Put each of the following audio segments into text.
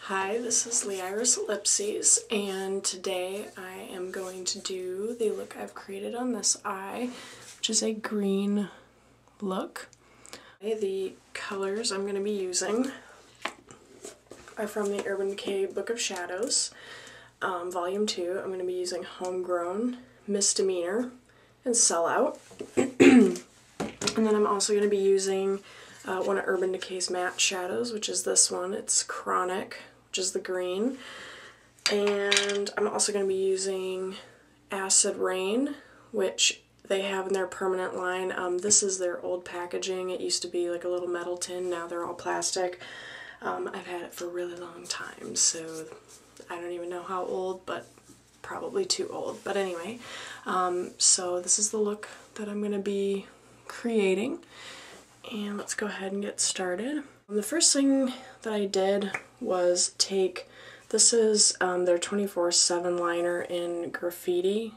Hi, this is leiriselipses, and today I am going to do the look I've created on this eye, which is a green look. The colors I'm going to be using are from the Urban Decay Book of Shadows, Volume 2. I'm going to be using Homegrown, Misdemeanor, and Sellout. And then I'm also going to be using one of Urban Decay's matte shadows, which is this one. It's Chronic, which is the green. And I'm also going to be using Acid Rain, which they have in their permanent line. This is their old packaging. It used to be like a little metal tin. Now they're all plastic. I've had it for a really long time, so I don't even know how old, but probably too old. But anyway, so this is the look that I'm going to be creating. And let's go ahead and get started. The first thing that I did was take, this is their 24/7 liner in Graffiti,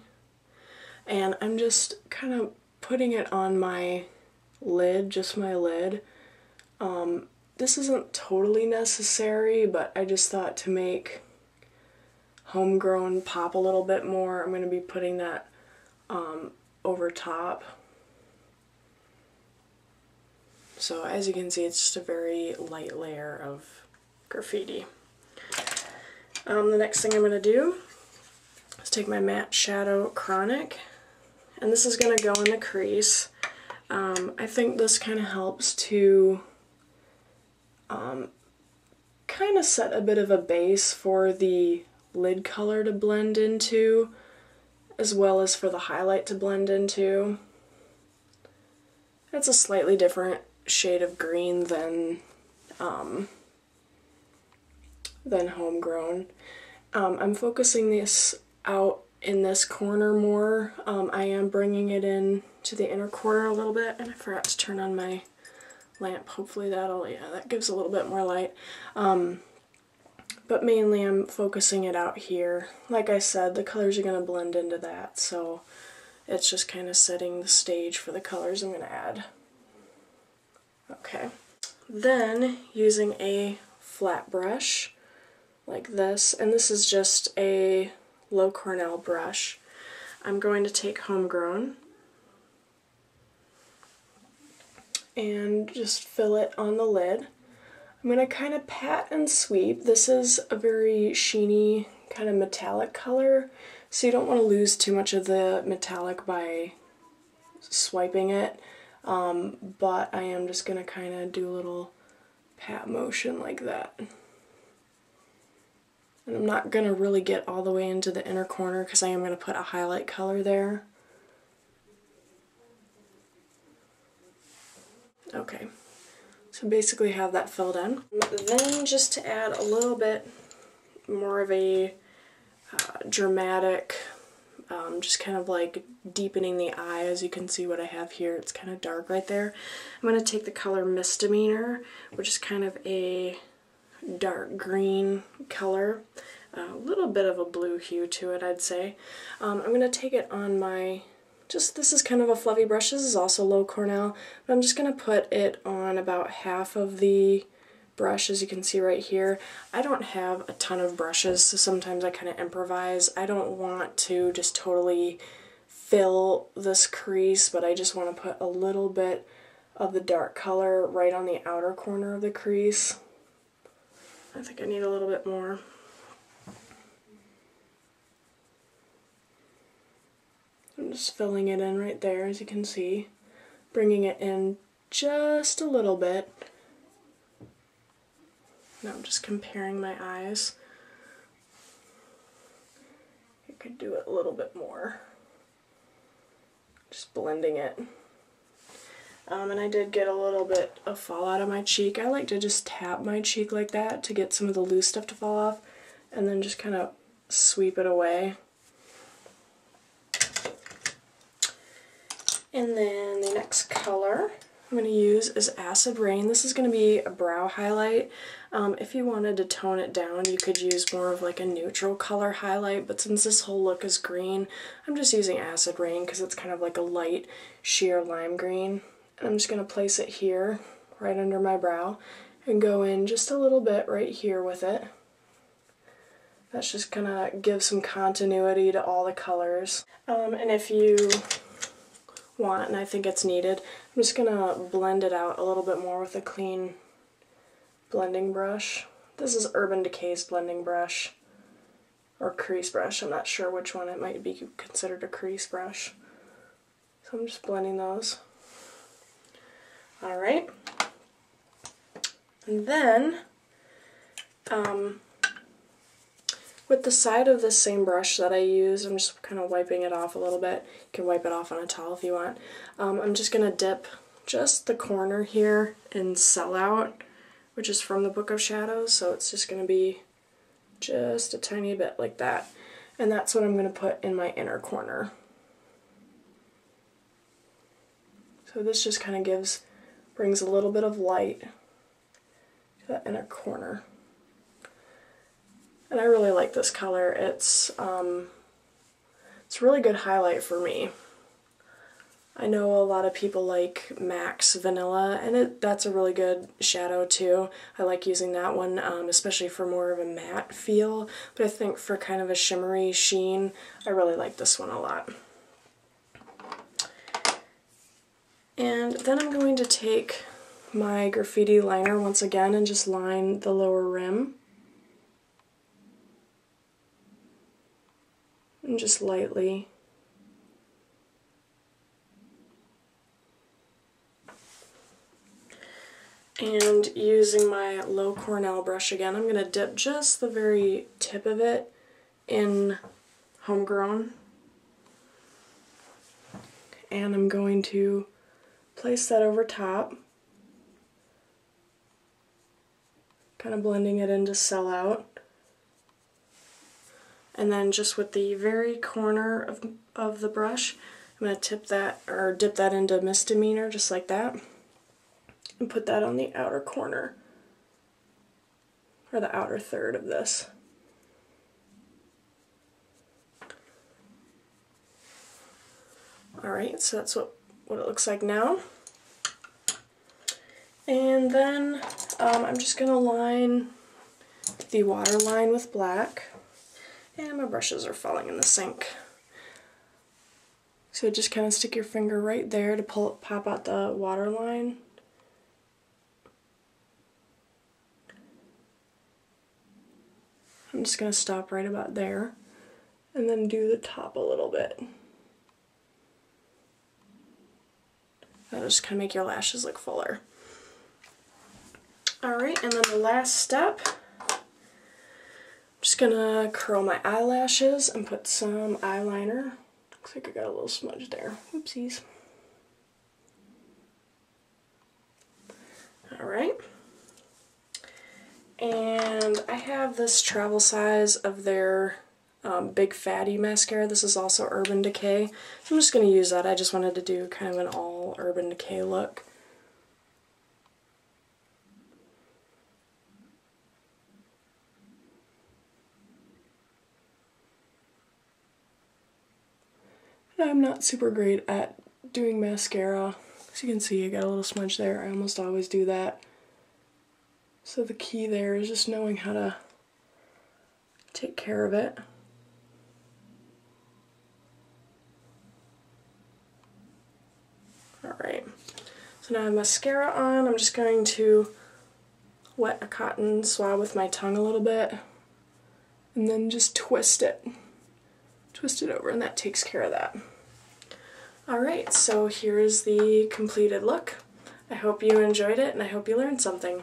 and I'm just kind of putting it on my lid, just my lid. This isn't totally necessary, but I just thought to make Homegrown pop a little bit more, I'm going to be putting that over top. So as you can see, it's just a very light layer of Graffiti. The next thing I'm going to do is take my matte shadow Chronic, and this is going to go in the crease. I think this kind of helps to kind of set a bit of a base for the lid color to blend into, as well as for the highlight to blend into. It's a slightly different shade of green than Homegrown. I'm focusing this out in this corner more. I am bringing it in to the inner corner a little bit, and I forgot to turn on my lamp. Hopefully that gives a little bit more light. But mainly I'm focusing it out here. Like I said, the colors are going to blend into that, so it's just kind of setting the stage for the colors I'm going to add. Okay, then using a flat brush like this, and this is just a Loew-Cornell brush, I'm going to take Homegrown and just fill it on the lid. I'm going to kind of pat and sweep. This is a very sheeny kind of metallic color, so you don't want to lose too much of the metallic by swiping it. But I am just going to kind of do a little pat motion like that. And I'm not going to really get all the way into the inner corner because I am going to put a highlight color there. Okay, so basically have that filled in. Then just to add a little bit more of a dramatic, just kind of like deepening the eye. As you can see what I have here, it's kind of dark right there. I'm going to take the color Misdemeanor, which is kind of a dark green color, a little bit of a blue hue to it, I'd say. I'm going to take it on my, this is kind of a fluffy brush. This is also Loew-Cornell, but I'm just going to put it on about half of the brush, as you can see right here. I don't have a ton of brushes, so sometimes I kind of improvise. I don't want to just totally fill this crease, but I just want to put a little bit of the dark color right on the outer corner of the crease. I think I need a little bit more. I'm just filling it in right there, as you can see, bringing it in just a little bit. Now I'm just comparing my eyes. I could do it a little bit more. Just blending it. And I did get a little bit of fall out of my cheek. I like to just tap my cheek like that to get some of the loose stuff to fall off, and then just kind of sweep it away. And then the next color I'm going to use is Acid Rain. This is going to be a brow highlight. If you wanted to tone it down, you could use more of like a neutral color highlight, but since this whole look is green, I'm just using Acid Rain because it's kind of like a light sheer lime green. And I'm just going to place it here, right under my brow, and go in just a little bit right here with it. That's just gonna give some continuity to all the colors. And if you want, and I think it's needed, I'm just gonna blend it out a little bit more with a clean blending brush. This is Urban Decay's blending brush, or crease brush. I'm not sure which one. It might be considered a crease brush. So I'm just blending those. Alright. And then, with the side of this same brush that I use, I'm just kind of wiping it off a little bit. You can wipe it off on a towel if you want. I'm just going to dip just the corner here in Sellout, which is from the Book of Shadows, so it's just going to be just a tiny bit like that. And that's what I'm going to put in my inner corner. So this just kind of brings a little bit of light to that inner corner. And I really like this color. It's a really good highlight for me. I know a lot of people like Mac's Vanilla, and that's a really good shadow too. I like using that one, especially for more of a matte feel, but I think for kind of a shimmery sheen, I really like this one a lot. And then I'm going to take my Graffiti liner once again and just line the lower rim. And just lightly. And using my Loew-Cornell brush again, I'm going to dip just the very tip of it in Homegrown. And I'm going to place that over top, kind of blending it into Sellout. And then just with the very corner of the brush, I'm going to dip that into Misdemeanor, just like that, and put that on the outer corner, or the outer third of this. Alright, so that's what it looks like now. And then I'm just going to line the waterline with black. And my brushes are falling in the sink. So just kind of stick your finger right there to pop out the waterline. I'm just going to stop right about there and then do the top a little bit. That'll just kind of make your lashes look fuller. Alright, and then the last step, I'm just going to curl my eyelashes and put some eyeliner. Looks like I got a little smudge there. Oopsies. Alright. And I have this travel size of their Big Fatty mascara. This is also Urban Decay. So I'm just going to use that. I just wanted to do kind of an all Urban Decay look. I'm not super great at doing mascara. As you can see, I got a little smudge there. I almost always do that. So the key there is just knowing how to take care of it. Alright, so now I have mascara on. I'm just going to wet a cotton swab with my tongue a little bit and then just twist it. Twist it over, and that takes care of that. Alright, so here's the completed look. I hope you enjoyed it, and I hope you learned something.